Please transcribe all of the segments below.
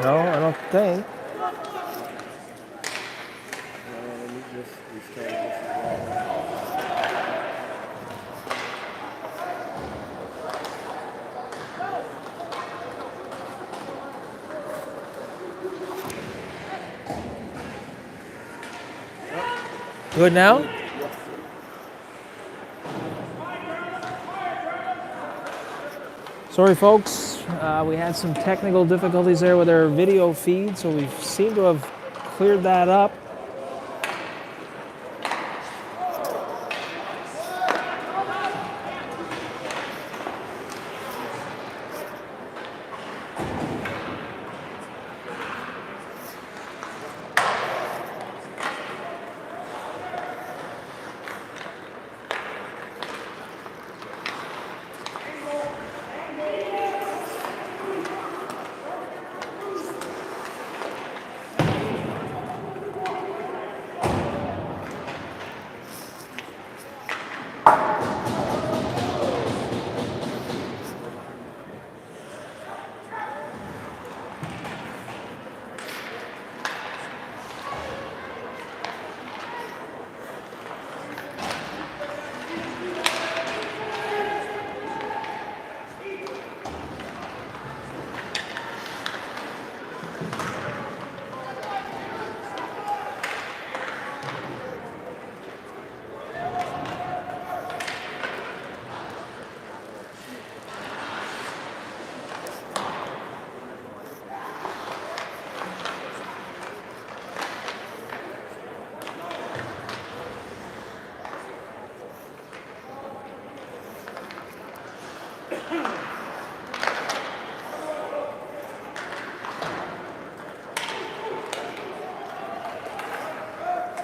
No, I don't think. Let me just restart this as well. Good now? Yes. Sorry, folks. We had some technical difficulties there with our video feed, so we seem to have cleared that up.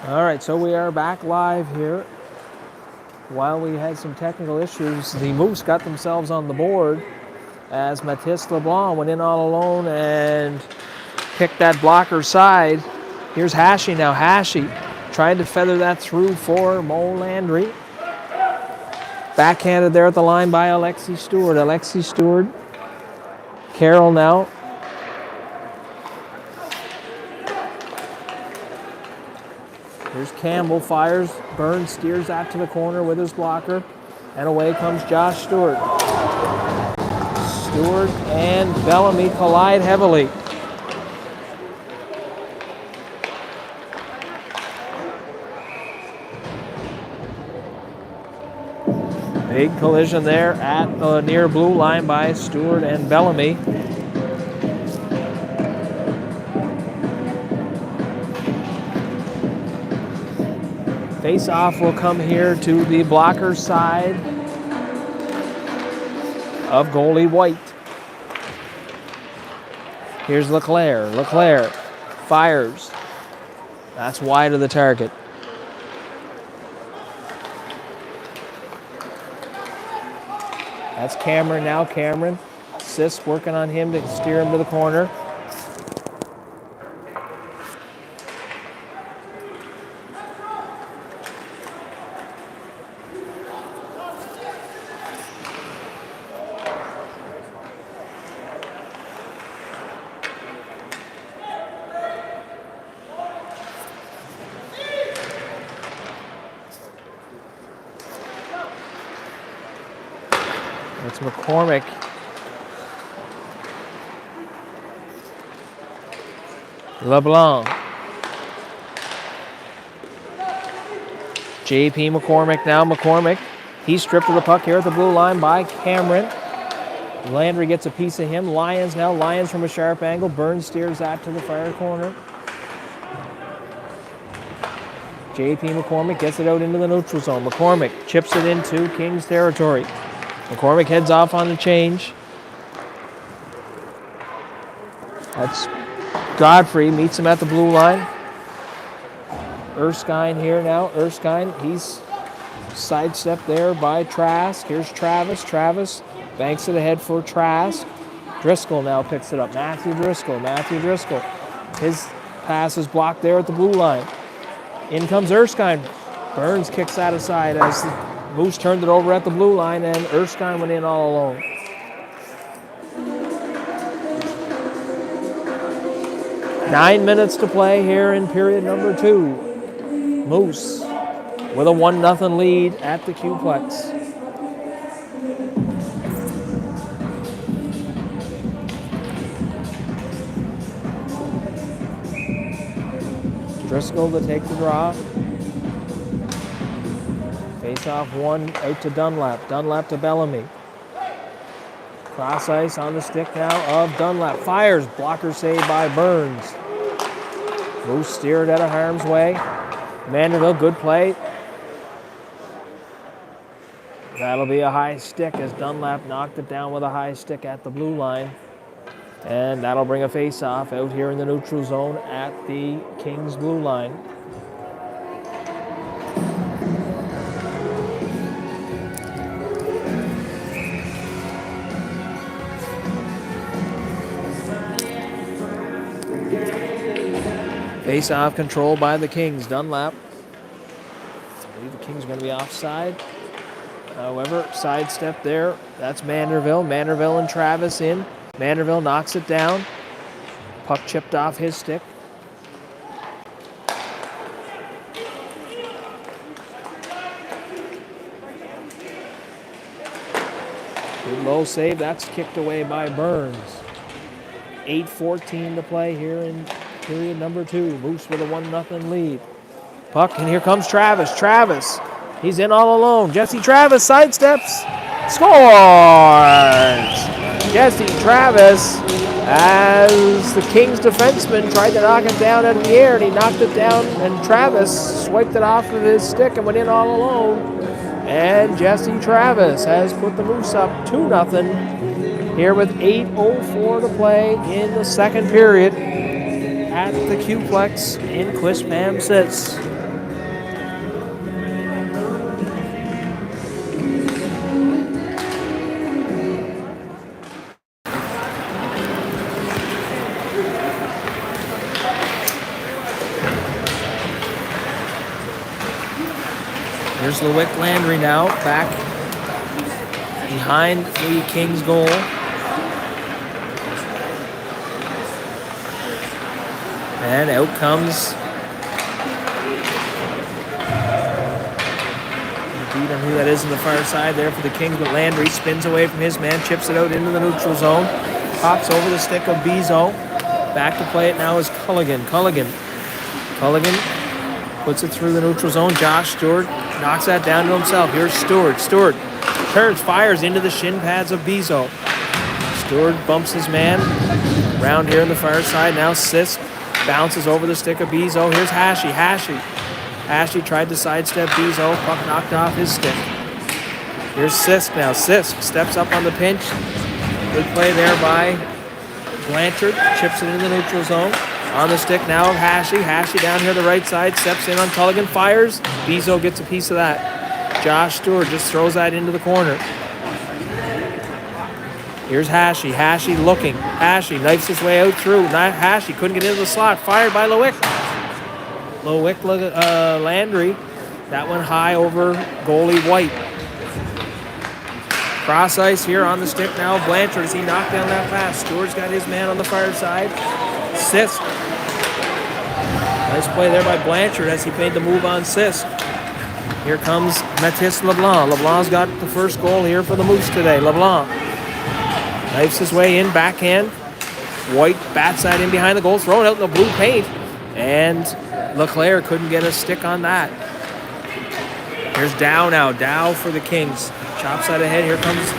All right, so we are back live here. While we had some technical issues, the Moose got themselves on the board as Mathis LeBlanc went in all alone and picked that blocker side. Here's Hashi now. Hashi trying to feather that through for Mo Landry. Backhanded there at the line by Alexi Stewart. Alexi Stewart. Carroll now. Here's Campbell, fires. Burns steers that to the corner with his blocker. And away comes Josh Stewart. Stewart and Bellamy collide heavily. Big collision there at the near blue line by Stewart and Bellamy. Face-off will come here to the blocker side of goalie White. Here's Leclerc. Leclerc fires. That's wide of the target. That's Cameron now. Cameron. Sisk working on him to steer him to the corner. It's McCormick. LeBlanc. JP McCormick now. McCormick. He's stripped of the puck here at the blue line by Cameron. Landry gets a piece of him. Lyons now. Lyons from a sharp angle. Burns steers that to the far corner. JP McCormick gets it out into the neutral zone. McCormick chips it into Kings territory. McCormick heads off on the change. That's Godfrey, meets him at the blue line. Erskine here now. Erskine, he's sidestepped there by Trask. Here's Travis. Travis banks it ahead for Trask. Driscoll now picks it up. Matthew Driscoll. Matthew Driscoll. His pass is blocked there at the blue line. In comes Erskine. Burns kicks that aside as the Moose turned it over at the blue line, and Erskine went in all alone. 9 minutes to play here in period number 2. Moose with a 1-0 lead at the Q-Plex. Driscoll to take the draw. Face off one out to Dunlap. Dunlap to Bellamy. Cross ice on the stick now of Dunlap. Fires. Blocker save by Burns. Moose steered out of harm's way. Manderville, good play. That'll be a high stick as Dunlap knocked it down with a high stick at the blue line. And that'll bring a face-off out here in the neutral zone at the Kings blue line. Face-off controlled by the Kings. Dunlap. I believe the Kings are going to be offside. However, sidestep there. That's Manderville. Manderville and Travis in. Manderville knocks it down. Puck chipped off his stick. Good low save. That's kicked away by Burns. 8:14 to play here in period number 2. Moose with a 1-0 lead. Puck, and here comes Travis. Travis. He's in all alone. Jesse Travis sidesteps. Scores! Jesse Travis, as the Kings defenseman tried to knock it down out of the air, and he knocked it down, and Travis swiped it off of his stick and went in all alone. And Jesse Travis has put the Moose up 2-0 here with 8:04 to play in the second period at the Q-Plex in Quispamsis. Here's LeWick Landry now, back behind the Kings goal. And out comes, beat on who that is on the far side there for the Kings, but Landry spins away from his man, chips it out into the neutral zone, pops over the stick of Bezo. Back to play it now is Culligan. Culligan puts it through the neutral zone. Josh Stewart knocks that down to himself. Here's Stewart. Stewart turns, fires into the shin pads of Bezo. Stewart bumps his man around here on the far side. Now Sisk bounces over the stick of Bezo. Here's Hashi. Hashi tried to sidestep Bezo. Puck knocked off his stick. Here's Sisk now. Sisk steps up on the pinch. Good play there by Blanchard. Chips it into the neutral zone. On the stick now of Hashi. Hashi down here the right side. Steps in on Culligan. Fires. Bezo gets a piece of that. Josh Stewart just throws that into the corner. Here's Hashi. Hashi looking. Hashi knifes his way out through. Hashi couldn't get into the slot. Fired by LeWick. Landry. That one high over goalie White. Cross ice here on the stick now of Blanchard as he knocked down that pass. Stewart's got his man on the far side. Sisk. Nice play there by Blanchard as he made the move on Sisk. Here comes Mathis LeBlanc. LeBlanc's got the first goal here for the Moose today. LeBlanc knifes his way in, backhand. White bats that in behind the goal, thrown out in the blue paint. And LeClaire couldn't get a stick on that. Here's Dow now. Dow for the Kings. Chops that ahead. Here comes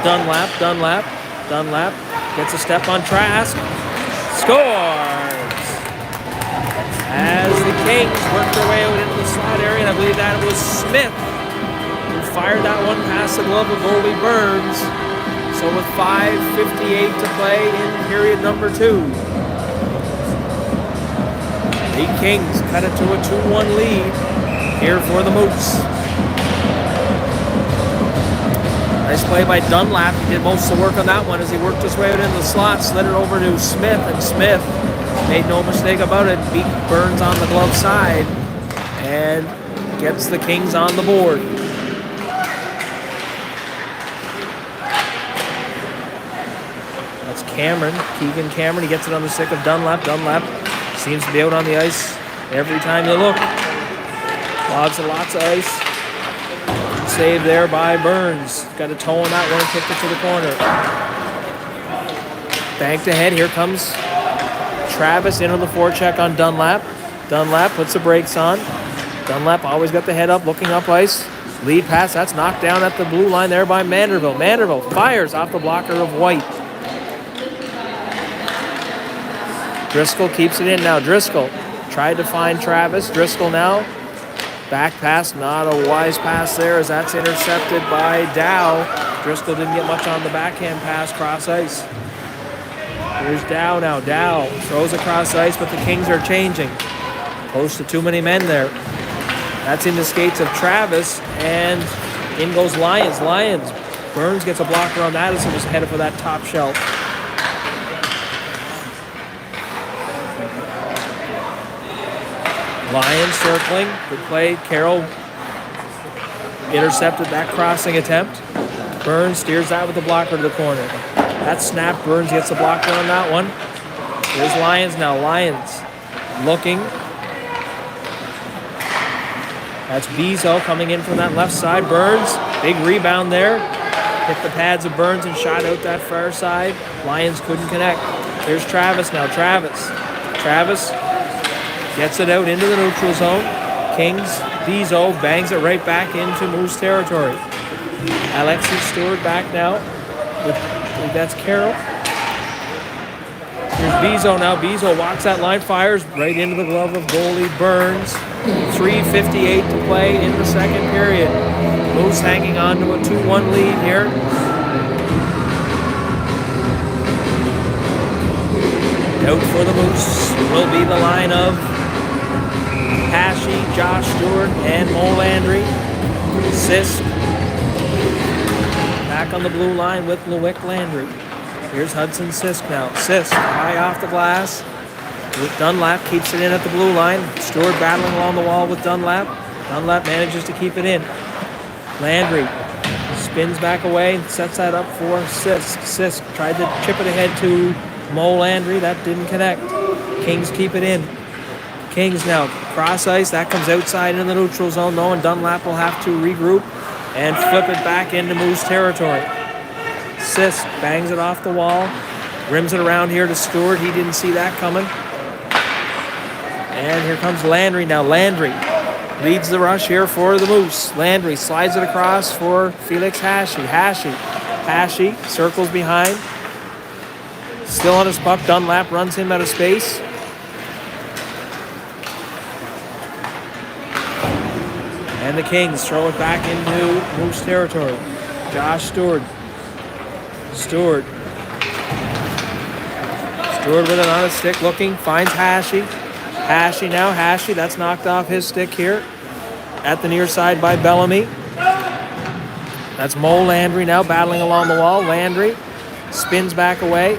Dunlap. Dunlap gets a step on Trask. Scores! As the Kings work their way out into the slot area, and I believe that was Smith who fired that one past the glove of goalie Burns. So with 5:58 to play in period number 2, the Kings cut it to a 2-1 lead here for the Moose. Nice play by Dunlap. He did most of the work on that one as he worked his way out into the slot, slid it over to Smith, and Smith made no mistake about it, beat Burns on the glove side and gets the Kings on the board. That's Keegan Cameron, he gets it on the stick of Dunlap. Dunlap seems to be out on the ice every time you look. Lots and lots of ice. Save there by Burns. Got a toe on that one and kicked it to the corner. Banked ahead. Here comes Travis into the forecheck on Dunlap. Dunlap puts the brakes on. Dunlap always got the head up, looking up ice. Lead pass, that's knocked down at the blue line there by Manderville. Manderville fires off the blocker of White. Driscoll keeps it in now. Driscoll tried to find Travis. Driscoll now. Back pass, not a wise pass there as that's intercepted by Dow. Driscoll didn't get much on the backhand pass cross ice. Here's Dow now. Dow throws across ice, but the Kings are changing. Close to too many men there. That's in the skates of Travis, and in goes Lyons. Lyons. Burns gets a blocker on that as it was headed for that top shelf. Lyons circling. Good play. Carroll intercepted that crossing attempt. Burns steers that with the blocker to the corner. That snap. Burns gets a blocker on that one. Here's Lyons now. Lyons looking. That's Bezo coming in from that left side. Burns, big rebound there. Hit the pads of Burns and shot out that far side. Lyons couldn't connect. There's Travis now. Travis gets it out into the neutral zone. Kings, Bezo bangs it right back into Moose territory. Alexis Stewart back now. I think that's Carroll. Here's Bezo now. Bezo walks that line, fires right into the glove of goalie Burns. 3:58 to play in the second period. Moose hanging on to a 2-1 lead here. Out for the Moose will be the line of Hashi, Josh Stewart, and Mo Landry. Sisk back on the blue line with Lewick Landry. Here's Hudson Sisk now. Sisk high off the glass. Dunlap keeps it in at the blue line. Stewart battling along the wall with Dunlap. Dunlap manages to keep it in. Landry spins back away, sets that up for Sisk. Sisk tried to chip it ahead to Mo Landry. That didn't connect. Kings keep it in. Kings now cross ice. That comes outside in the neutral zone though, and Dunlap will have to regroup and flip it back into Moose territory. Sisk bangs it off the wall. Rims it around here to Stewart. He didn't see that coming. And here comes Landry now. Landry leads the rush here for the Moose. Landry slides it across for Felix Hashi. Hashi circles behind. Still on his puck. Dunlap runs him out of space. And the Kings throw it back into Moose territory. Josh Stewart. Stewart with it on his stick looking. Finds Hashi. Hashi now. Hashi, that's knocked off his stick here at the near side by Bellamy. That's Mo Landry now battling along the wall. Landry spins back away.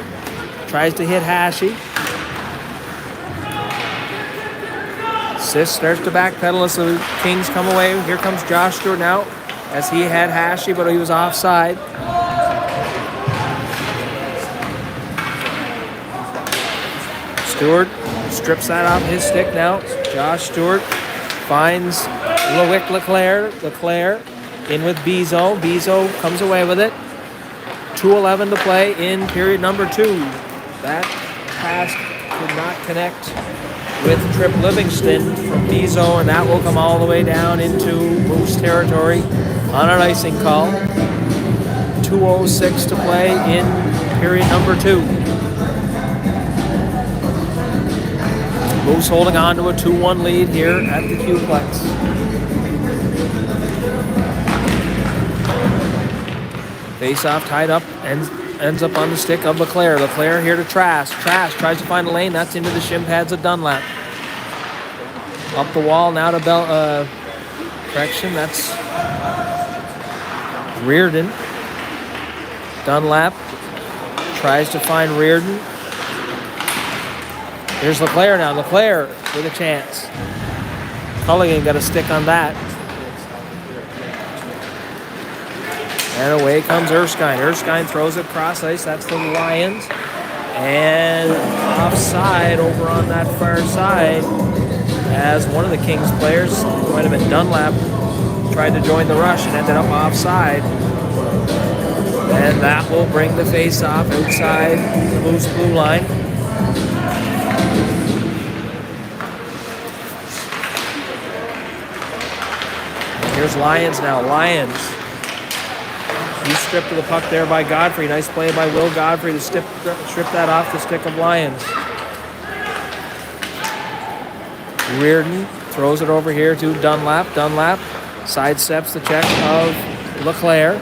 Tries to hit Hashi. Sisk starts to backpedal as the Kings come away. Here comes Josh Stewart now as he had Hashi, but he was offside. Stewart strips that off his stick now. Josh Stewart finds Lewick Leclerc. Leclerc in with Bezo. Bezo comes away with it. 2:11 to play in period number 2. That pass could not connect with Trip Livingston from Bezo, and that will come all the way down into Moose territory on an icing call. 2:06 to play in period number 2. Moose holding on to a 2-1 lead here at the Q-Plex. Face-off tied up and ends up on the stick of Leclerc. Leclerc here to Trask. Trask tries to find a lane. That's into the shin pads of Dunlap. Up the wall now to correction, that's Reardon. Dunlap tries to find Reardon. Here's Leclerc now. Leclerc with a chance. Culligan got a stick on that. And away comes Erskine. Erskine throws it cross ice. That's the Lions. And offside over on that far side, as one of the Kings players, might have been Dunlap, tried to join the rush and ended up offside. And that will bring the face-off outside the Moose blue line. Here's Lyons now. Lyons. He's stripped of the puck there by Godfrey. Nice play by Will Godfrey to strip that off the stick of Lyons. Reardon throws it over here to Dunlap. Dunlap sidesteps the check of LeClaire.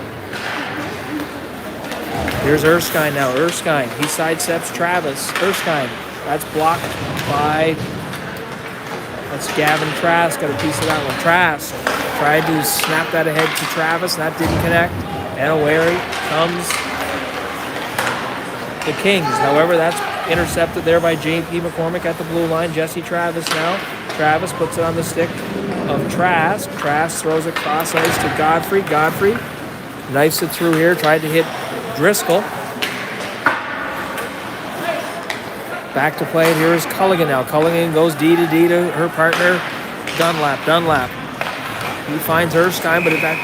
Here's Erskine now. Erskine. He sidesteps Travis. Erskine. That's blocked by... That's Gavin Trask. Got a piece of that one. Trask tried to snap that ahead to Travis. That didn't connect. And away comes the Kings. However, that's intercepted there by J.P. McCormick at the blue line. Jesse Travis now. Travis puts it on the stick of Trask. Trask throws it cross ice to Godfrey. Godfrey knifes it through here. Tried to hit Driscoll. Back to play. Here is Culligan now. Culligan goes D to D to her partner, Dunlap. Dunlap. He finds Erskine, but that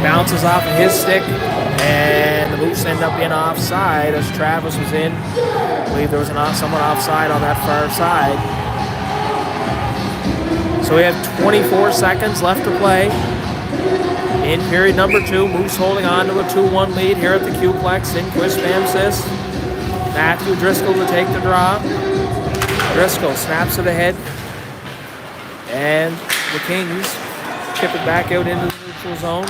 bounces off of his stick, and the Moose end up being offside as Travis was in. I believe there was someone offside on that far side. So we have 24 seconds left to play in period number 2. Moose holding on to a 2-1 lead here at the Q-Plex in Quispamsis. Matthew Driscoll to take the draw. Driscoll snaps it ahead, and the Kings chip it back out into the neutral zone.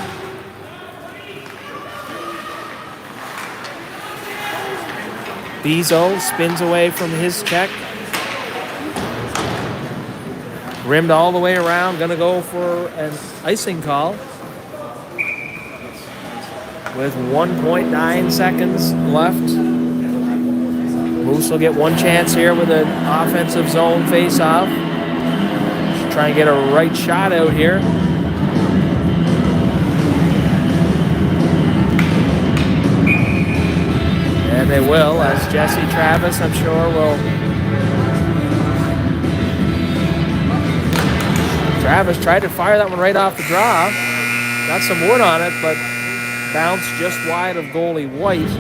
Bezo spins away from his check. Rimmed all the way around. Going to go for an icing call with 1.9 seconds left. Moose will get one chance here with an offensive zone face-off. Try and get a right shot out here. And they will, as Jesse Travis, I'm sure, will. Travis tried to fire that one right off the draw. Got some wood on it, but bounced just wide of goalie White.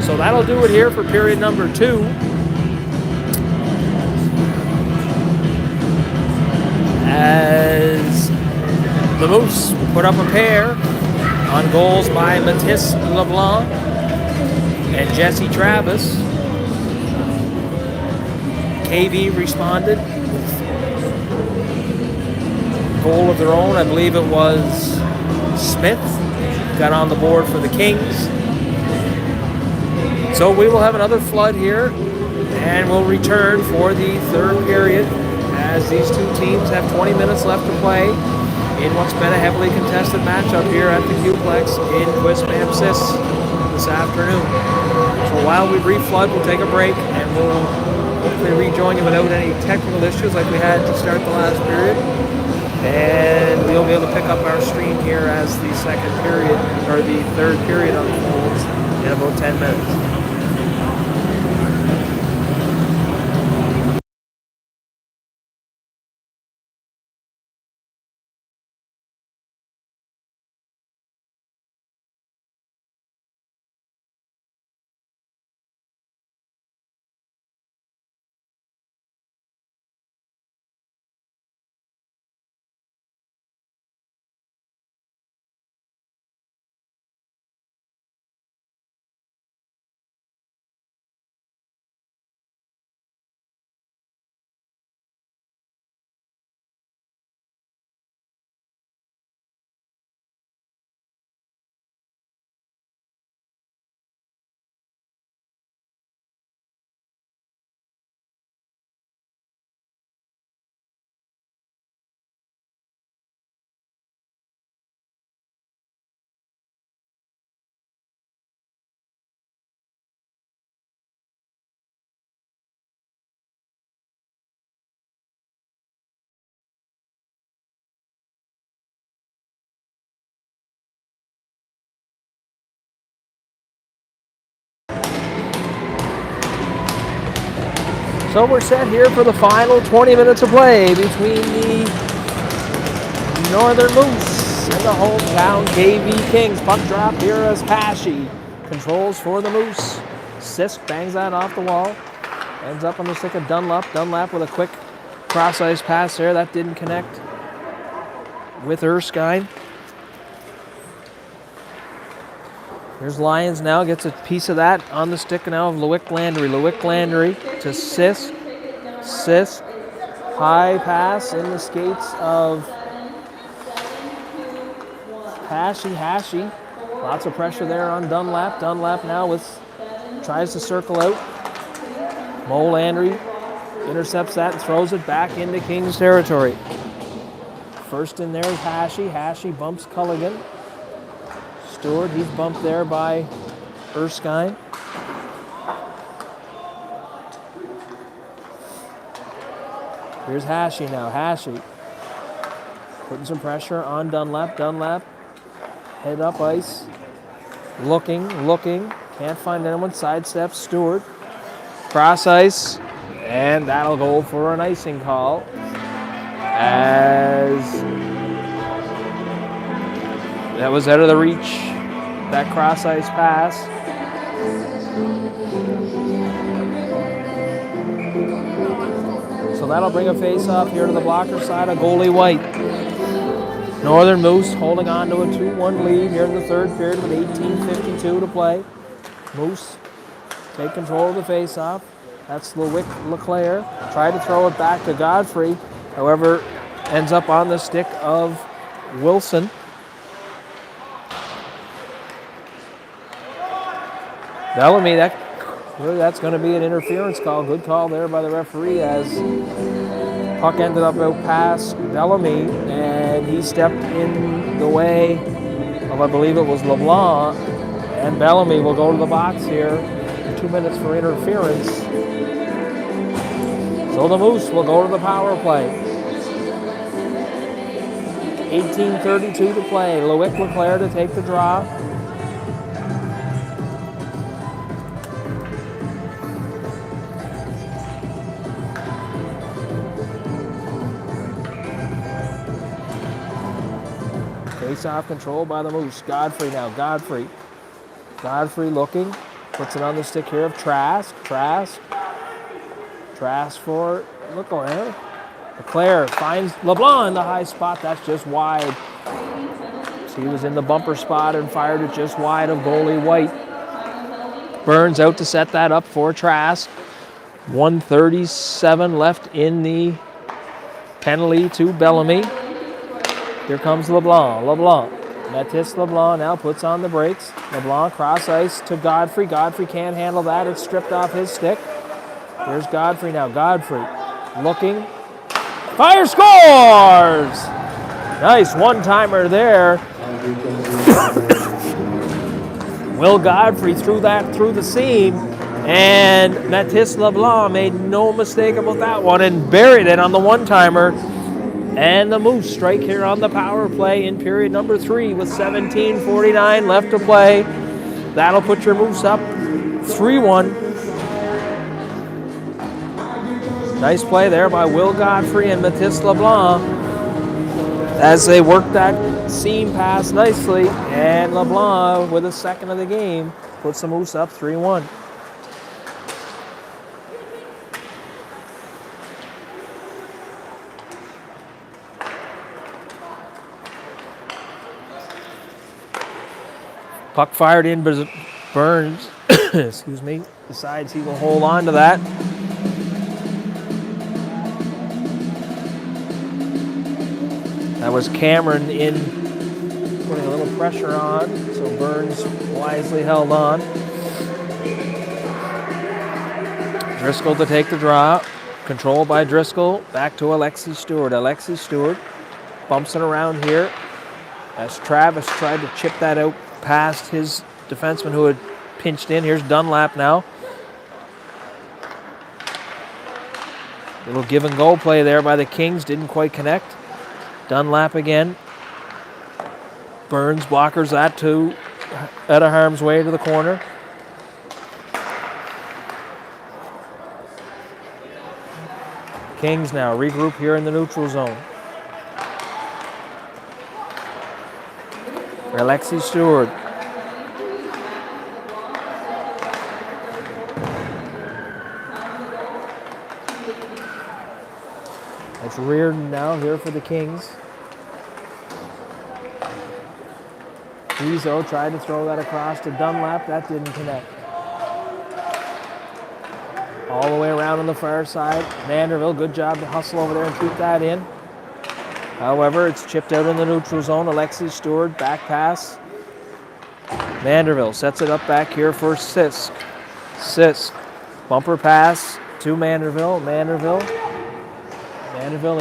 So that'll do it here for period number 2. As the Moose put up a pair on goals by Matisse LeBlanc and Jesse Travis. KV responded with a goal of their own. I believe it was Smith got on the board for the Kings. So we will have another flood here, and we'll return for the third period as these two teams have 20 minutes left to play in what's been a heavily contested matchup here at the Q-Plex in Quispamsis this afternoon. So while we reflood, we'll take a break, and we'll hopefully rejoin you without any technical issues like we had to start the last period. And we'll be able to pick up our stream here as the second period, or the third period unfolds in about 10 minutes. So we're set here for the final 20 minutes of play between the Northern Moose and the hometown KV Kings. Puck drop here as Hashi controls for the Moose. Sisk bangs that off the wall. Ends up on the stick of Dunlap. Dunlap with a quick cross-ice pass there. That didn't connect with Erskine. Here's Lyons now. Gets a piece of that on the stick now of Loic Landry. Loic Landry to Sisk. Sisk. High pass in the skates of Hashi. Lots of pressure there on Dunlap. Dunlap now tries to circle out. Mo Landry intercepts that and throws it back into Kings territory. First in there is Hashi. Hashi bumps Culligan. Stewart, he's bumped there by Erskine. Here's Hashi now. Hashi putting some pressure on Dunlap. Dunlap head up ice. Looking. Can't find anyone. Sidesteps Stewart. Cross ice. And that'll go for an icing call. As that was out of the reach. That cross ice pass. So that'll bring a face-off here to the blocker side of goalie White. Northern Moose holding on to a 2-1 lead here in the third period with 18:52 to play. Moose take control of the face-off. That's LeClaire. Tried to throw it back to Godfrey. However, ends up on the stick of Wilson. Bellamy, that's going to be an interference call. Good call there by the referee as puck ended up out past Bellamy, and he stepped in the way of, I believe it was LeBlanc, and Bellamy will go to the box here. 2 minutes for interference. So the Moose will go to the power play. 18:32 to play. Loic LeClaire to take the draw. Face-off control by the Moose. Godfrey now. Godfrey looking. Puts it on the stick here of Trask. Trask for LeClaire. LeClaire finds LeBlanc in the high spot. That's just wide. So he was in the bumper spot and fired it just wide of goalie White. Burns out to set that up for Trask. 1:37 left in the penalty to Bellamy. Here comes LeBlanc. Mathis LeBlanc now puts on the brakes. LeBlanc cross ice to Godfrey. Godfrey can't handle that. It's stripped off his stick. Here's Godfrey now. Godfrey looking. Fire, scores! Nice one-timer there. Will Godfrey threw that through the seam, and Mathis LeBlanc made no mistake about that one and buried it on the one-timer. And the Moose strike here on the power play in period number 3 with 17:49 left to play. That'll put your Moose up 3-1. Nice play there by Will Godfrey and Mathis LeBlanc as they work that seam pass nicely. And LeBlanc, with a second of the game, puts the Moose up 3-1. Puck fired in, Burns, excuse me, decides he will hold on to that. That was Cameron in putting a little pressure on, so Burns wisely held on. Driscoll to take the draw. Controlled by Driscoll. Back to Alexi Stewart. Alexi Stewart bumps it around here as Travis tried to chip that out past his defenseman who had pinched in. Here's Dunlap now. Little give and go play there by the Kings. Didn't quite connect. Dunlap again. Burns blockers that to out of harm's way to the corner. Kings now regroup here in the neutral zone. Alexi Stewart. It's Reardon now here for the Kings. Bezo tried to throw that across to Dunlap. That didn't connect. All the way around on the far side. Vanderbilt, good job to hustle over there and keep that in. However, it's chipped out in the neutral zone. Alexi Stewart, back pass. Vanderbilt sets it up back here for Sisk. Sisk, bumper pass to Vanderbilt. Vanderbilt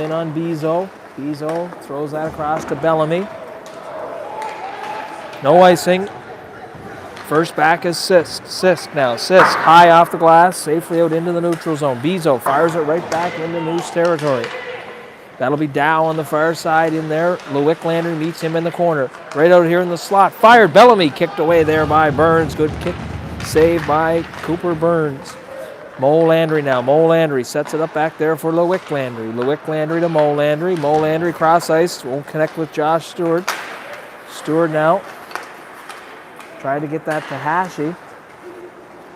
in on Bezo. Bezo throws that across to Bellamy. No icing. First back is Sisk. Sisk now. Sisk high off the glass, safely out into the neutral zone. Bezo fires it right back into Moose territory. That'll be Dow on the far side in there. Lewick Landry meets him in the corner. Right out here in the slot. Fired. Bellamy kicked away there by Burns. Good kick. Saved by Cooper Burns. Mo Landry now. Mo Landry sets it up back there for Lewick Landry. Lewick Landry to Mo Landry. Mo Landry cross ice. Won't connect with Josh Stewart. Stewart now. Try to get that to Hashi.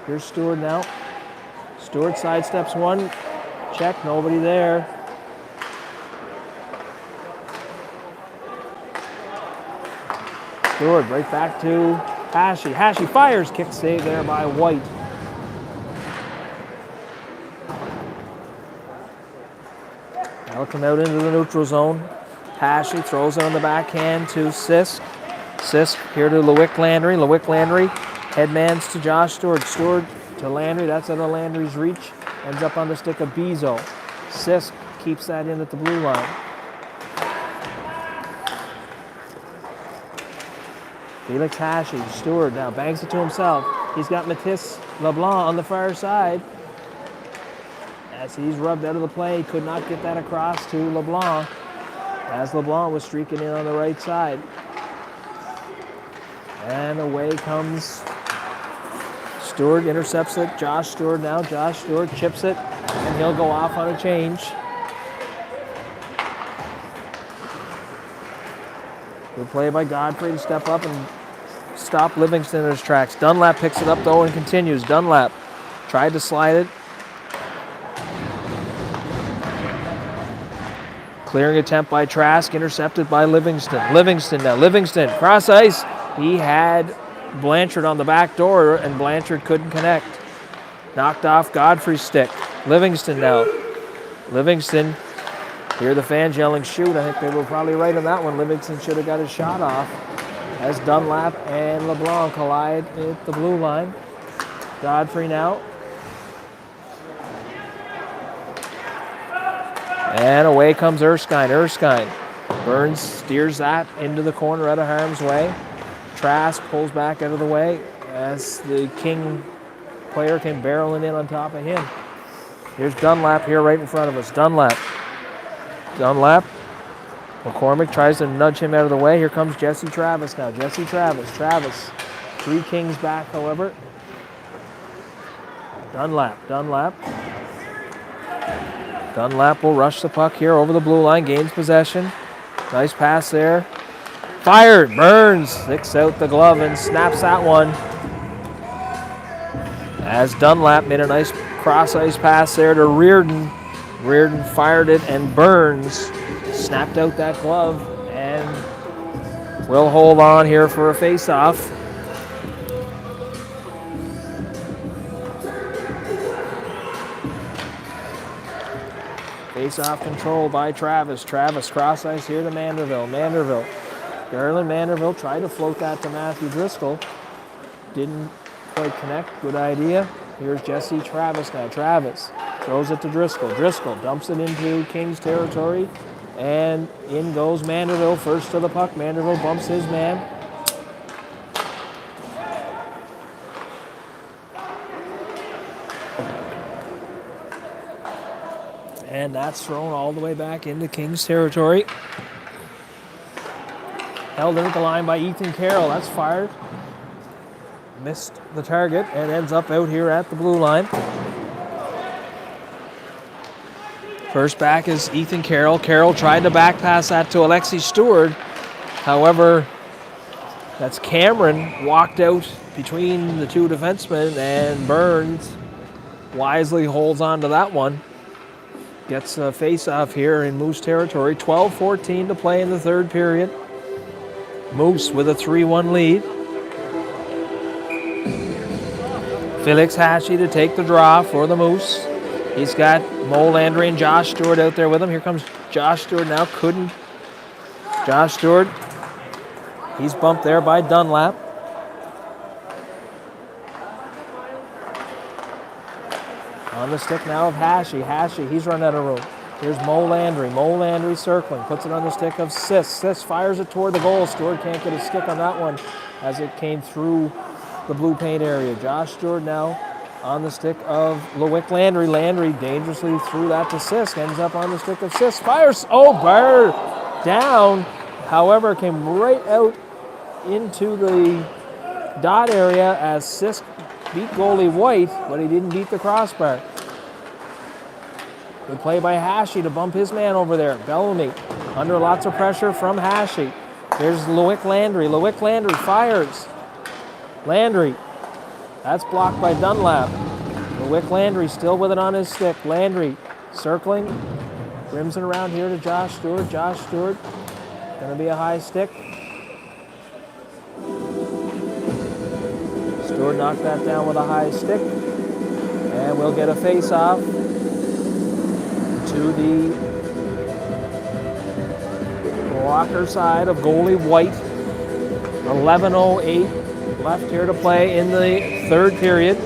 Here's Stewart now. Stewart sidesteps one. Check. Nobody there. Stewart right back to Hashi. Hashi fires. Kick save there by White. That'll come out into the neutral zone. Hashi throws it on the backhand to Sisk. Sisk here to Lewick Landry. Lewick Landry headmans to Josh Stewart. Stewart to Landry. That's out of Landry's reach. Ends up on the stick of Bezo. Sisk keeps that in at the blue line. Felix Hashi. Stewart now banks it to himself. He's got Matisse LeBlanc on the far side. As he's rubbed out of the play, could not get that across to LeBlanc. As LeBlanc was streaking in on the right side. And away comes Stewart, intercepts it. Josh Stewart now. Josh Stewart chips it, and he'll go off on a change. Good play by Godfrey to step up and stop Livingston in his tracks. Dunlap picks it up, though, and continues. Dunlap tried to slide it. Clearing attempt by Trask, intercepted by Livingston. Livingston now. Livingston, cross ice. He had Blanchard on the back door, and Blanchard couldn't connect. Knocked off Godfrey's stick. Livingston now. Livingston, hear the fans yelling, shoot. I think they were probably right on that one. Livingston should have got his shot off as Dunlap and LeBlanc collide at the blue line. Godfrey now. And away comes Erskine. Erskine. Burns steers that into the corner out of harm's way. Trask pulls back out of the way as the King player came barreling in on top of him. Here's Dunlap here right in front of us. Dunlap. McCormick tries to nudge him out of the way. Here comes Jesse Travis now. Jesse Travis. Three Kings back, however. Dunlap will rush the puck here over the blue line. Gains possession. Nice pass there. Fired. Burns sticks out the glove and snaps that one. As Dunlap made a nice cross-ice pass there to Reardon. Reardon fired it, and Burns snapped out that glove and will hold on here for a face-off. Face-off control by Travis. Travis cross-ice here to Manderville. Garland Manderville tried to float that to Matthew Driscoll. Didn't quite connect. Good idea. Here's Jesse Travis now. Travis throws it to Driscoll. Driscoll dumps it into Kings territory. And in goes Manderville. First to the puck. Manderville bumps his man. And that's thrown all the way back into Kings territory. Held in at the line by Ethan Carroll. That's fired. Missed the target and ends up out here at the blue line. First back is Ethan Carroll. Carroll tried to back pass that to Alexi Stewart. However, that's Cameron walked out between the two defensemen, and Burns wisely holds on to that one. Gets a face-off here in Moose territory. 12-14 to play in the third period. Moose with a 3-1 lead. Felix Hashi to take the draw for the Moose. He's got Mo Landry and Josh Stewart out there with him. Here comes Josh Stewart now. Josh Stewart, he's bumped there by Dunlap. On the stick now of Hashi. He's run out of room. Here's Mo Landry. Mo Landry circling. Puts it on the stick of Sis. Sis fires it toward the goal. Stewart can't get a stick on that one as it came through the blue paint area. Josh Stewart now on the stick of Lewick Landry. Landry dangerously threw that to Sisk. Ends up on the stick of Sisk. Fires. Oh, Bird down. However, came right out into the dot area as Sisk beat goalie White, but he didn't beat the crossbar. Good play by Hashi to bump his man over there. Bellamy under lots of pressure from Hashi. Here's Lewick Landry. Lewick Landry fires. Landry. That's blocked by Dunlap. Lewick Landry still with it on his stick. Landry circling. Rims it around here to Josh Stewart. Josh Stewart. Going to be a high stick. Stewart knocked that down with a high stick. And we'll get a face-off to the Walker side of goalie White. 11:08 left here to play in the third period.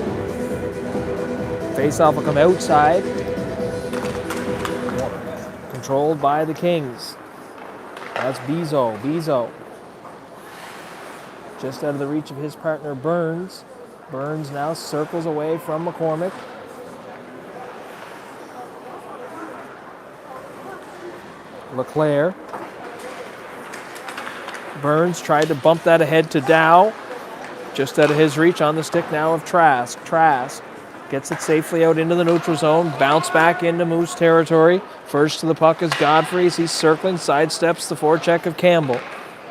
Face-off will come outside. Controlled by the Kings. That's Bezo. Bezo. Just out of the reach of his partner Burns. Burns now circles away from McCormick. LeClaire. Burns tried to bump that ahead to Dow. Just out of his reach on the stick now of Trask. Trask gets it safely out into the neutral zone. Bounce back into Moose territory. First to the puck is Godfrey as he's circling. Sidesteps the forecheck of Campbell.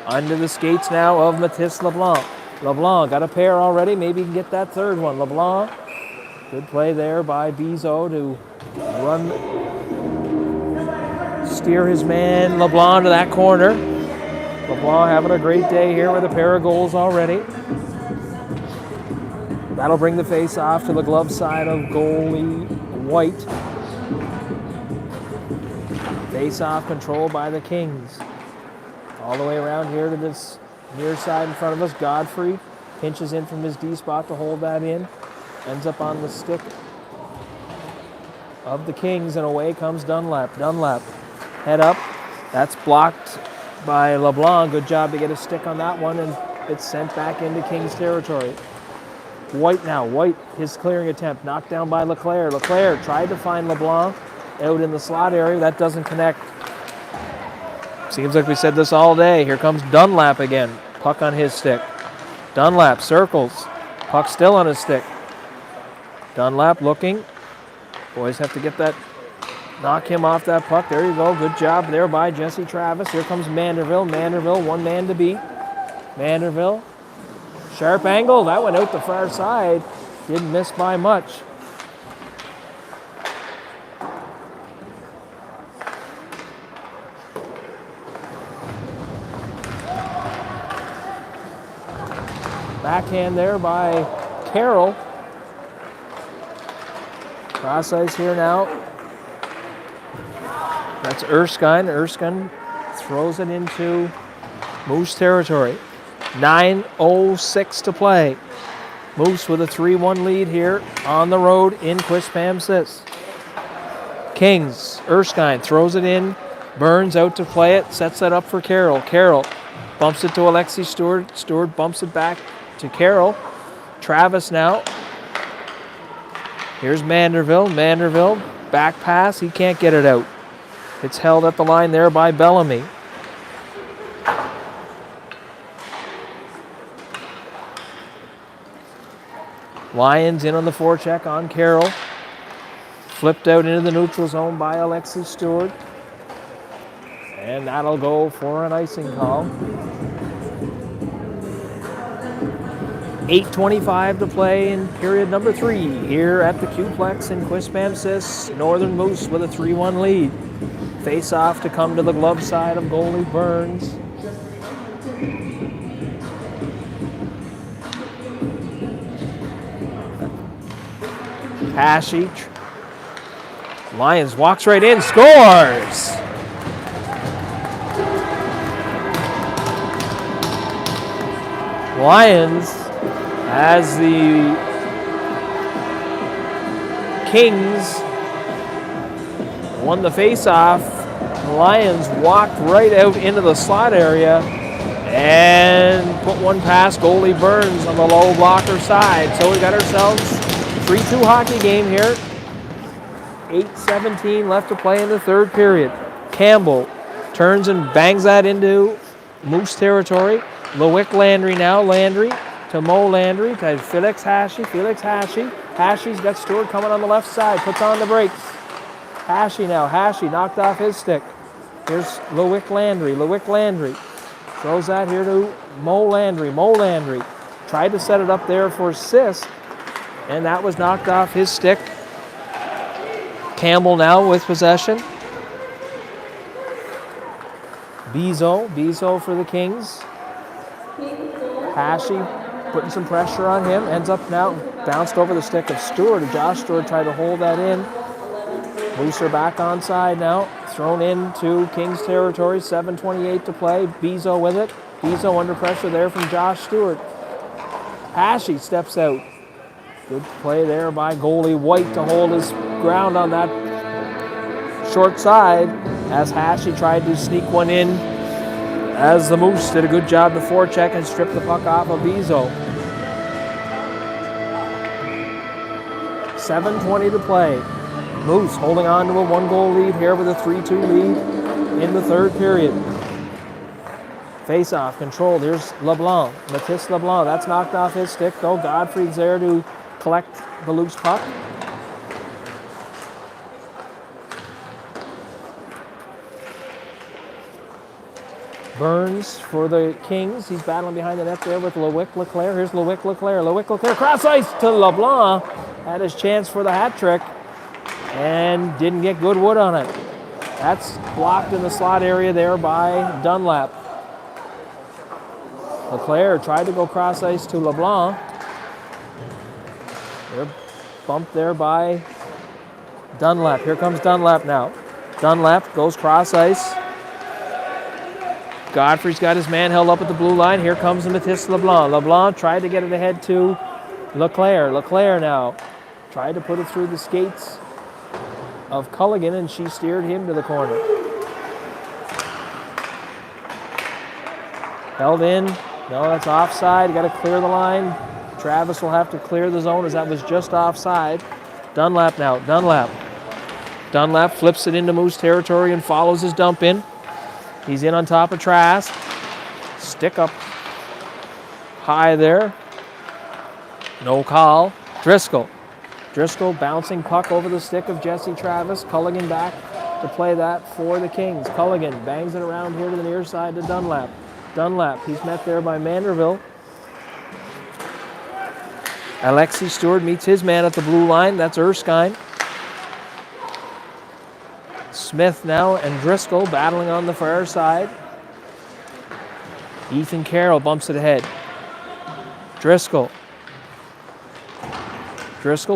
Under the skates now of Mathis LeBlanc. LeBlanc got a pair already. Maybe he can get that third one. LeBlanc. Good play there by Bezo to steer his man LeBlanc to that corner. LeBlanc having a great day here with a pair of goals already. That'll bring the face off to the glove side of goalie White. Face off controlled by the Kings. All the way around here to this near side in front of us. Godfrey pinches in from his D spot to hold that in. Ends up on the stick of the Kings, and away comes Dunlap. Dunlap, head up. That's blocked by LeBlanc. Good job to get a stick on that one, and it's sent back into Kings territory. White now. White, his clearing attempt, knocked down by LeClaire. LeClaire tried to find LeBlanc out in the slot area. That doesn't connect. Seems like we said this all day. Here comes Dunlap again. Puck on his stick. Dunlap circles. Puck still on his stick. Dunlap looking. Boys have to get that, knock him off that puck. There you go. Good job there by Jesse Travis. Here comes Manderville. Manderville, one man to beat. Manderville. Sharp angle. That went out the far side. Didn't miss by much. Backhand there by Carroll. Cross ice here now. That's Erskine. Erskine throws it into Moose territory. 9:06 to play. Moose with a 3-1 lead here on the road in Quispamsis. Kings. Erskine throws it in. Burns out to play it. Sets that up for Carroll. Carroll bumps it to Alexi Stewart. Stewart bumps it back to Carroll. Travis now. Here's Manderville. Manderville, back pass. He can't get it out. It's held at the line there by Bellamy. Lions in on the forecheck on Carroll. Flipped out into the neutral zone by Alexi Stewart. And that'll go for an icing call. 8:25 to play in period number 3 here at the Q-Plex in Quispamsis. Northern Moose with a 3-1 lead. Face off to come to the glove side of goalie Burns. Hashi. Lions walks right in, scores! Lions, as the Kings won the face-off, the Lions walked right out into the slot area and put one past goalie Burns on the low blocker side. So we got ourselves 3-2 hockey game here. 8:17 left to play in the third period. Campbell turns and bangs that into Moose territory. Loic Landry now. Landry to Mo Landry to Felix Hashi. Felix Hashi. Hashi's got Stewart coming on the left side. Puts on the brakes. Hashi now. Hashi knocked off his stick. Here's Loic Landry. Loic Landry throws that here to Mo Landry. Mo Landry tried to set it up there for Sisk, and that was knocked off his stick. Campbell now with possession. Bezo for the Kings. Hashi putting some pressure on him. Ends up now bounced over the stick of Stewart. Josh Stewart tried to hold that in. Moose are back onside now. Thrown into Kings territory. 7:28 to play. Bezo with it. Bezo under pressure there from Josh Stewart. Hashi steps out. Good play there by goalie White to hold his ground on that short side as Hashi tried to sneak one in, as the Moose did a good job to forecheck and strip the puck off of Bezo. 7:20 to play. Moose holding on to a 1-goal lead here with a 3-2 lead in the third period. Face-off controlled. Here's LeBlanc. Mathis LeBlanc. That's knocked off his stick though. Godfrey's there to collect the loose puck. Burns for the Kings. He's battling behind the net there with Loic Leclerc. Here's Loic Leclerc. Loic Leclerc cross ice to LeBlanc. Had his chance for the hat trick and didn't get good wood on it. That's blocked in the slot area there by Dunlap. Leclerc tried to go cross ice to LeBlanc. They're bumped there by Dunlap. Here comes Dunlap now. Dunlap goes cross ice. Godfrey's got his man held up at the blue line. Here comes Mathis LeBlanc. LeBlanc tried to get it ahead to Leclerc. Leclerc now tried to put it through the skates of Culligan, and she steered him to the corner. Held in. No, that's offside. You got to clear the line. Travis will have to clear the zone as that was just offside. Dunlap now. Dunlap flips it into Moose territory and follows his dump in. He's in on top of Trask. Stick up high there. No call. Driscoll bouncing puck over the stick of Jesse Travis. Culligan back to play that for the Kings. Culligan bangs it around here to the near side to Dunlap. He's met there by Manderville. Alexi Stewart meets his man at the blue line. That's Erskine. Smith now and Driscoll battling on the far side. Ethan Carroll bumps it ahead. Driscoll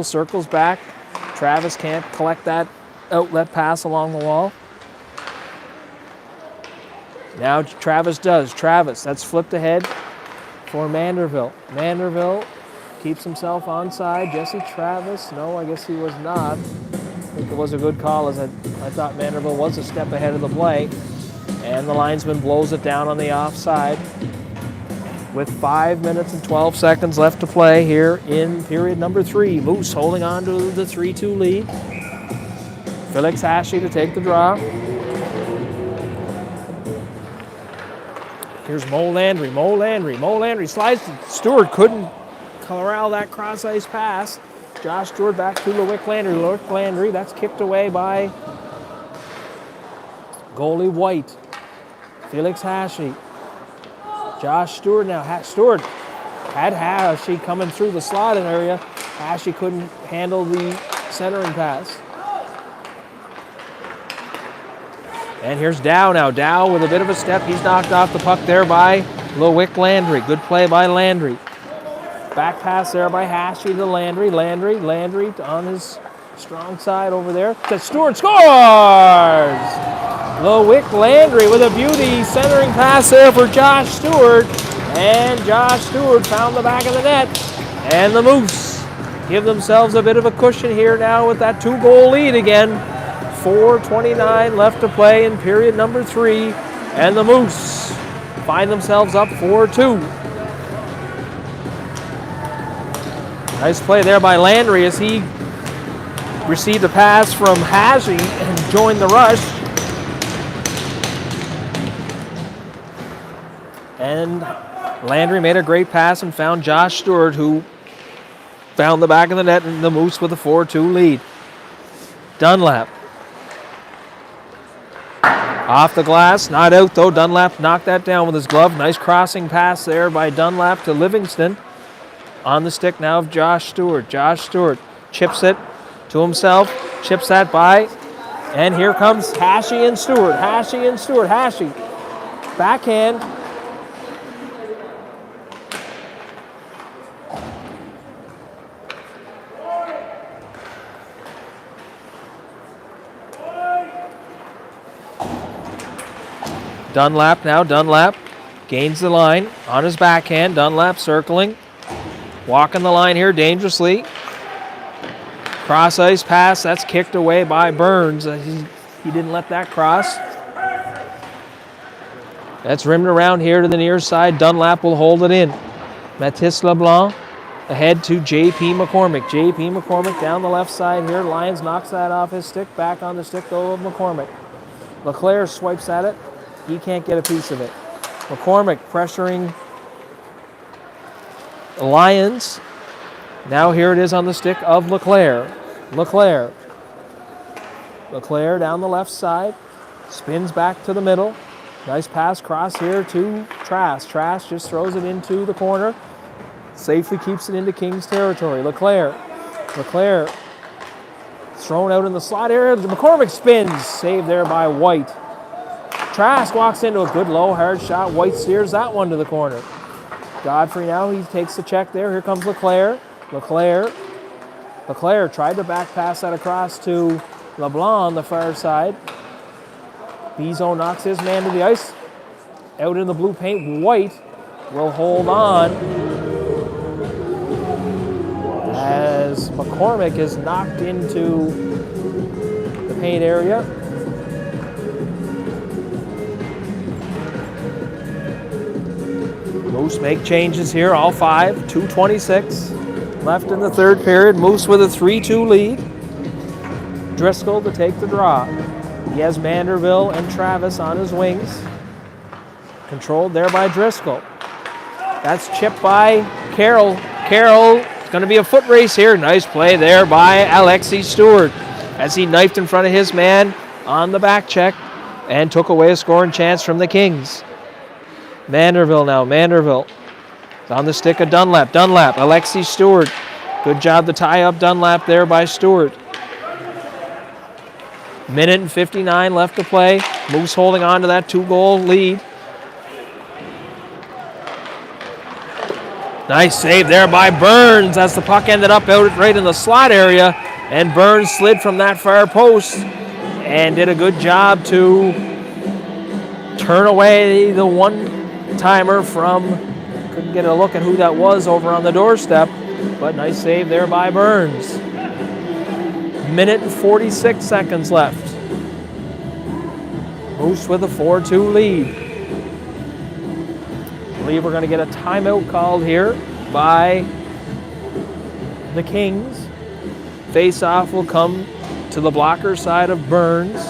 circles back. Travis can't collect that outlet pass along the wall. Now Travis does. That's flipped ahead for Manderville. Manderville keeps himself onside. Jesse Travis, no, I guess he was not. I think it was a good call, as I thought Manderville was a step ahead of the play. And the linesman blows it down on the offside with 5 minutes and 12 seconds left to play here in period number 3. Moose holding on to the 3-2 lead. Felix Hashi to take the draw. Here's Mo Landry slides. Stewart couldn't corral that cross ice pass. Josh Stewart back to Loic Landry. Loic Landry, that's kicked away by goalie White. Felix Hashi. Josh Stewart now. Stewart had Hashi coming through the slot area. Hashi couldn't handle the centering pass. And here's Dow now. Dow with a bit of a step. He's knocked off the puck there by Loic Landry. Good play by Landry. Back pass there by Hashi to Landry. Landry on his strong side over there. To Stewart, scores! Loic Landry with a beauty centering pass there for Josh Stewart. And Josh Stewart found the back of the net. And the Moose give themselves a bit of a cushion here now with that 2-goal lead again. 4:29 left to play in period number 3. And the Moose find themselves up 4-2. Nice play there by Landry as he received a pass from Hashi and joined the rush. And Landry made a great pass and found Josh Stewart, who found the back of the net, and the Moose with a 4-2 lead. Dunlap. Off the glass, not out though. Dunlap knocked that down with his glove. Nice crossing pass there by Dunlap to Livingston. On the stick now of Josh Stewart. Josh Stewart chips it to himself, chips that by, and here comes Hashi and Stewart. Hashi. Backhand. Dunlap now. Dunlap gains the line on his backhand. Dunlap circling. Walking the line here dangerously. Cross ice pass. That's kicked away by Burns. He didn't let that cross. That's rimmed around here to the near side. Dunlap will hold it in. Mathis LeBlanc ahead to J.P. McCormick. J.P. McCormick down the left side here. Lyons knocks that off his stick. Back on the stick though of McCormick. LeClaire swipes at it. He can't get a piece of it. McCormick pressuring Lyons. Now here it is on the stick of LeClaire. LeClaire down the left side. Spins back to the middle. Nice pass cross here to Trask. Trask just throws it into the corner. Safely keeps it into Kings territory. LeClaire thrown out in the slot area. McCormick spins. Saved there by White. Trask walks into a good low hard shot. White steers that one to the corner. Godfrey now, he takes the check there. Here comes LeClaire. LeClaire tried to back pass that across to LeBlanc on the far side. Bizot knocks his man to the ice. Out in the blue paint, White will hold on as McCormick is knocked into the paint area. Moose make changes here, all 5, 2:26 left in the third period. Moose with a 3-2 lead. Driscoll to take the draw. He has Manderville and Travis on his wings. Controlled there by Driscoll. That's chipped by Carroll. Carroll, it's going to be a foot race here. Nice play there by Alexi Stewart as he knifed in front of his man on the back check and took away a scoring chance from the Kings. Manderville now. Manderville is on the stick of Dunlap. Alexi Stewart. Good job to tie up Dunlap there by Stewart. Minute and 59 left to play. Moose holding on to that 2-goal lead. Nice save there by Burns as the puck ended up out right in the slot area. And Burns slid from that far post and did a good job to turn away the one-timer from, couldn't get a look at who that was over on the doorstep, but nice save there by Burns. Minute and 46 seconds left. Moose with a 4-2 lead. I believe we're going to get a timeout called here by the Kings. Face-off will come to the blocker side of Burns.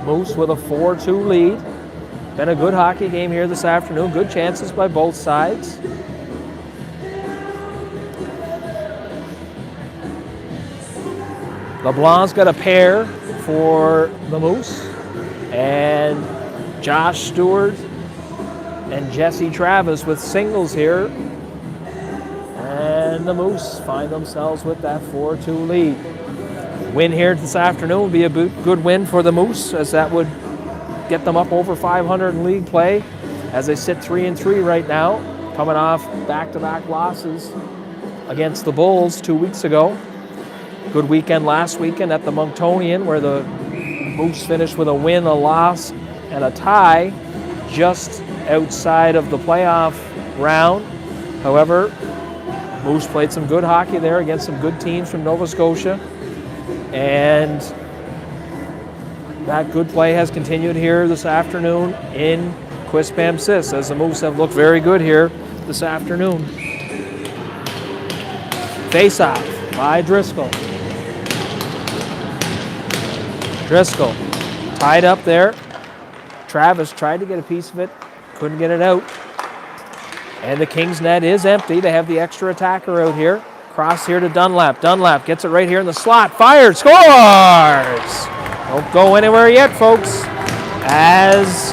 Moose with a 4-2 lead. Been a good hockey game here this afternoon. Good chances by both sides. LeBlanc's got a pair for the Moose. And Josh Stewart and Jesse Travis with singles here. And the Moose find themselves with that 4-2 lead. Win here this afternoon would be a good win for the Moose, as that would get them up over 500 in league play, as they sit 3-3 right now, coming off back-to-back losses against the Bulls 2 weeks ago. Good weekend last weekend at the Monctonian, where the Moose finished with a win, a loss, and a tie just outside of the playoff round. However, Moose played some good hockey there against some good teams from Nova Scotia, and that good play has continued here this afternoon in Quispamsis, as the Moose have looked very good here this afternoon. Face-off by Driscoll. Driscoll tied up there. Travis tried to get a piece of it, couldn't get it out. And the Kings net is empty. They have the extra attacker out here. Cross here to Dunlap. Dunlap gets it right here in the slot. Fired, scores! Don't go anywhere yet, folks. As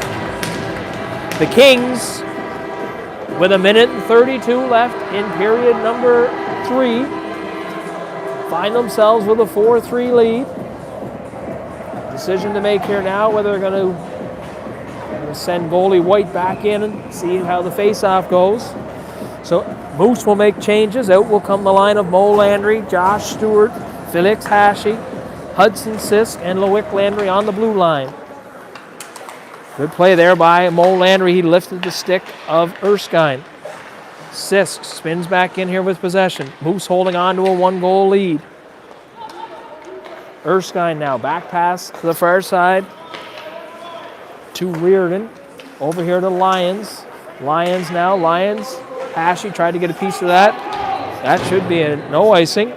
the Kings, with 1:32 left in period number 3, find themselves with a 4-3 lead. Decision to make here now, whether they're going to send goalie White back in and see how the face-off goes. So Moose will make changes. Out will come the line of Mo Landry, Josh Stewart, Felix Hashi, Hudson Sisk, and Loic Landry on the blue line. Good play there by Mo Landry. He lifted the stick of Erskine. Sisk spins back in here with possession. Moose holding on to a 1-goal lead. Erskine now back pass to the far side to Reardon. Over here to Lyons. Lyons now. Lyons. Hashi tried to get a piece of that. That should be a no icing.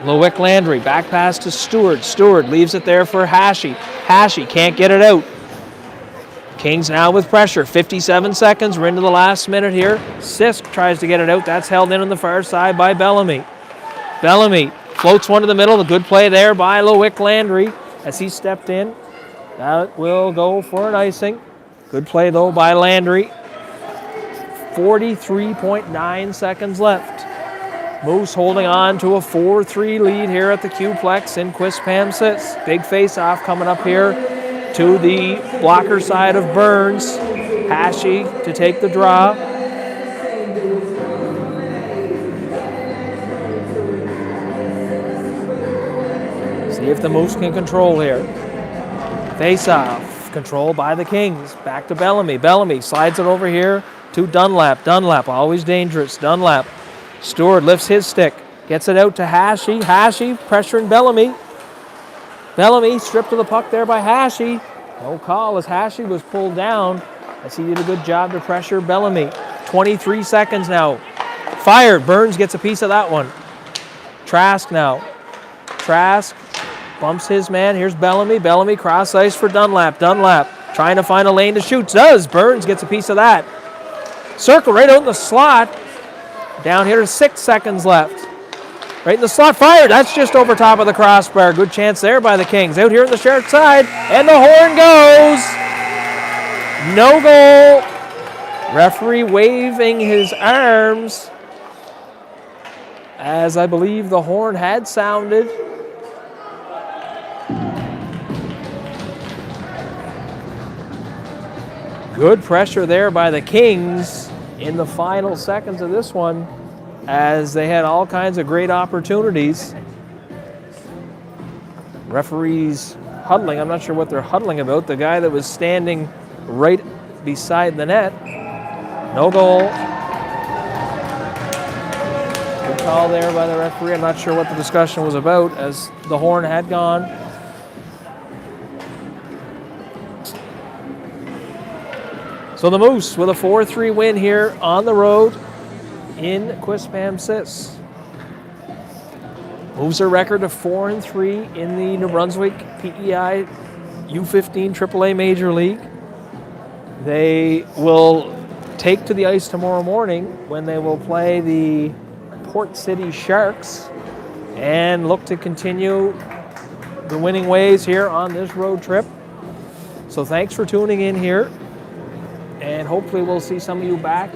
Loic Landry back pass to Stewart. Stewart leaves it there for Hashi. Hashi can't get it out. Kings now with pressure. 57 seconds. We're into the last minute here. Sisk tries to get it out. That's held in on the far side by Bellamy. Bellamy floats one to the middle. A good play there by Loic Landry as he stepped in. That will go for an icing. Good play, though, by Landry. 43.9 seconds left. Moose holding on to a 4-3 lead here at the Q-Plex in Quispamsis. Big face-off coming up here to the blocker side of Burns. Hashi to take the draw. See if the Moose can control here. Face-off, controlled by the Kings. Back to Bellamy. Bellamy slides it over here to Dunlap. Dunlap, always dangerous. Dunlap. Stewart lifts his stick. Gets it out to Hashi. Hashi pressuring Bellamy. Bellamy stripped of the puck there by Hashi. No call as Hashi was pulled down as he did a good job to pressure Bellamy. 23 seconds now. Fired. Burns gets a piece of that one. Trask now. Trask bumps his man. Here's Bellamy. Bellamy cross ice for Dunlap. Dunlap trying to find a lane to shoot. Does. Burns gets a piece of that. Circle right out in the slot. Down here, 6 seconds left. Right in the slot. Fired. That's just over top of the crossbar. Good chance there by the Kings. Out here on the short side. And the horn goes. No goal. Referee waving his arms as I believe the horn had sounded. Good pressure there by the Kings in the final seconds of this one, as they had all kinds of great opportunities. Referees huddling. I'm not sure what they're huddling about. The guy that was standing right beside the net. No goal. Good call there by the referee. I'm not sure what the discussion was about, as the horn had gone. So the Moose with a 4-3 win here on the road in Quispamsis. Moves their record to 4-3 in the New Brunswick PEI U15 AAA Major League. They will take to the ice tomorrow morning when they will play the Port City Sharks and look to continue the winning ways here on this road trip. So thanks for tuning in here, and hopefully we'll see some of you back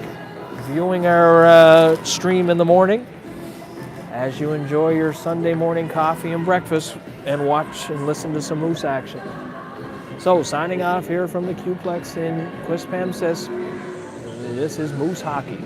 viewing our stream in the morning as you enjoy your Sunday morning coffee and breakfast and watch and listen to some Moose action. So signing off here from the Qplex in Quispamsis, this is Moose Hockey.